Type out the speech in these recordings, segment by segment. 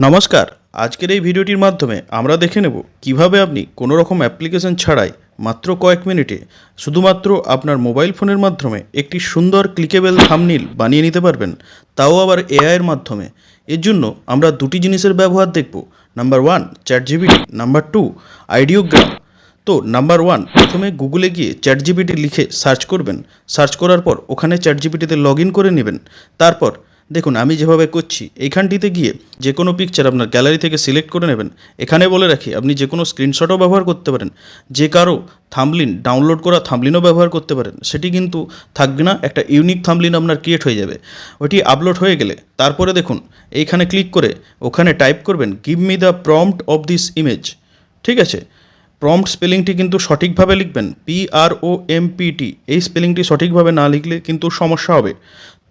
নমস্কার। আজকের এই ভিডিওটির মাধ্যমে আমরা দেখে নেব কিভাবে আপনি কোনো রকম অ্যাপ্লিকেশন ছাড়াই মাত্র কয়েক মিনিটে শুধুমাত্র আপনার মোবাইল ফোনের মাধ্যমে একটি সুন্দর ক্লিকেবল থাম্বনেইল বানিয়ে নিতে পারবেন, তাও আবার এআইয়ের মাধ্যমে। এর জন্য আমরা দুটি জিনিসের ব্যবহার দেখব। Number 1 ChatGPT, number 2 Ideogram. তো নাম্বার 1, প্রথমে গুগলে গিয়ে চ্যাটজিপিটি লিখে সার্চ করবেন। সার্চ করার পর ওখানে চ্যাটজিপিটিতে লগ ইন করে নেবেন। তারপর দেখুন আমি যেভাবে করছি, এইখানটিতে গিয়ে যে কোনো পিকচার আপনার গ্যালারি থেকে সিলেক্ট করে নেবেন। এখানে বলে রাখি আপনি যে কোনো স্ক্রিনশটও ব্যবহার করতে পারেন, যে কারো থাম্বনেইল ডাউনলোড করা থাম্বনেইলও ব্যবহার করতে পারেন। সেটি কিন্তু থাকবে না, একটা ইউনিক থাম্বনেইল আপনার ক্রিয়েট হয়ে যাবে। ওটি আপলোড হয়ে গেলে তারপরে দেখুন এইখানে ক্লিক করে ওখানে টাইপ করবেন give me the prompt of this image. ঠিক আছে, প্রম্পট স্পেলিংটি কিন্তু সঠিকভাবে লিখবেন, PROMPT। এই স্পেলিংটি সঠিকভাবে না লিখলে কিন্তু সমস্যা হবে।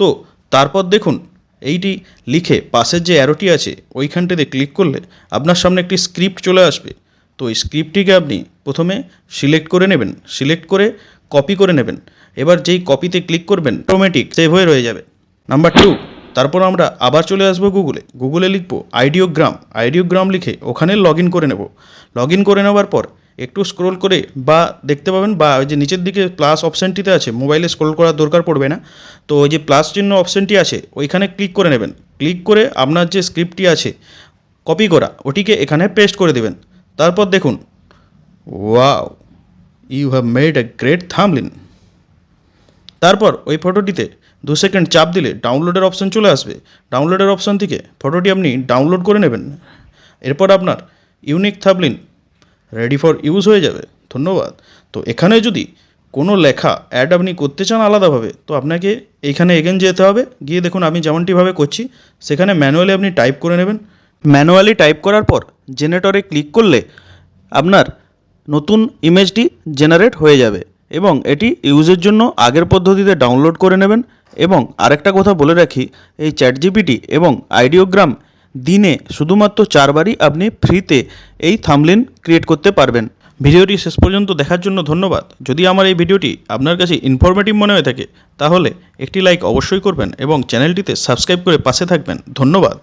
তো তারপর দেখুন এইটি লিখে পাশের যে অ্যারোটি আছে ওইখানটাতে ক্লিক করলে আপনার সামনে একটি স্ক্রিপ্ট চলে আসবে। তো এই স্ক্রিপ্টটিকে আপনি প্রথমে সিলেক্ট করে নেবেন, সিলেক্ট করে কপি করে নেবেন। এবার যেই কপিতে ক্লিক করবেন অটোমেটিক সেভ হয়ে রয়ে যাবে। নাম্বার 2, তারপর আমরা আবার চলে আসবো গুগলে লিখবো আইডিওগ্রাম লিখে ওখানে লগ ইন করে নেব। লগ ইন করে নেওয়ার পর একটু স্ক্রোল করে বা দেখতে পাবেন, বা ওই যে নিচের দিকে প্লাস অপশানটিতে আছে, মোবাইলে স্ক্রোল করার দরকার পড়বে না। তো ওই যে প্লাস চিহ্ন অপশানটি আছে ওইখানে ক্লিক করে নেবেন। ক্লিক করে আপনার যে স্ক্রিপ্টটি আছে কপি করা ওটিকে এখানে পেস্ট করে দেবেন। তারপর দেখুন, wow, you have made a great thumbnail. তারপর ওই ফটোটিতে 2 সেকেন্ড চাপ দিলে ডাউনলোডের অপশান চলে আসবে। ডাউনলোডের অপশান থেকে ফটোটি আপনি ডাউনলোড করে নেবেন। এরপর আপনার unique thumbnail ready for use হয়ে যাবে। ধন্যবাদ। তো এখানে যদি কোনো লেখা অ্যাড আপনি করতে চান আলাদাভাবে, তো আপনাকে এইখানে এগেন যেতে হবে। গিয়ে দেখুন আমি যেমনটিভাবে করছি সেখানে ম্যানুয়ালি আপনি টাইপ করে নেবেন। ম্যানুয়ালি টাইপ করার পর জেনারেটরে ক্লিক করলে আপনার নতুন ইমেজটি জেনারেট হয়ে যাবে এবং এটি ইউজের জন্য আগের পদ্ধতিতে ডাউনলোড করে নেবেন। এবং আরেকটা কথা বলে রাখি, এই চ্যাটজিপিটি এবং আইডিওগ্রাম দিনে শুধুমাত্র 4 বারই আপনি ফ্রিতে এই থাম্বনেইল ক্রিয়েট করতে পারবেন। ভিডিওটি শেষ পর্যন্ত দেখার জন্য ধন্যবাদ। যদি আমার এই ভিডিওটি আপনার কাছে ইনফরমেটিভ মনে হয়ে থাকে তাহলে একটি লাইক অবশ্যই করবেন এবং চ্যানেলটিতে সাবস্ক্রাইব করে পাশে থাকবেন। ধন্যবাদ।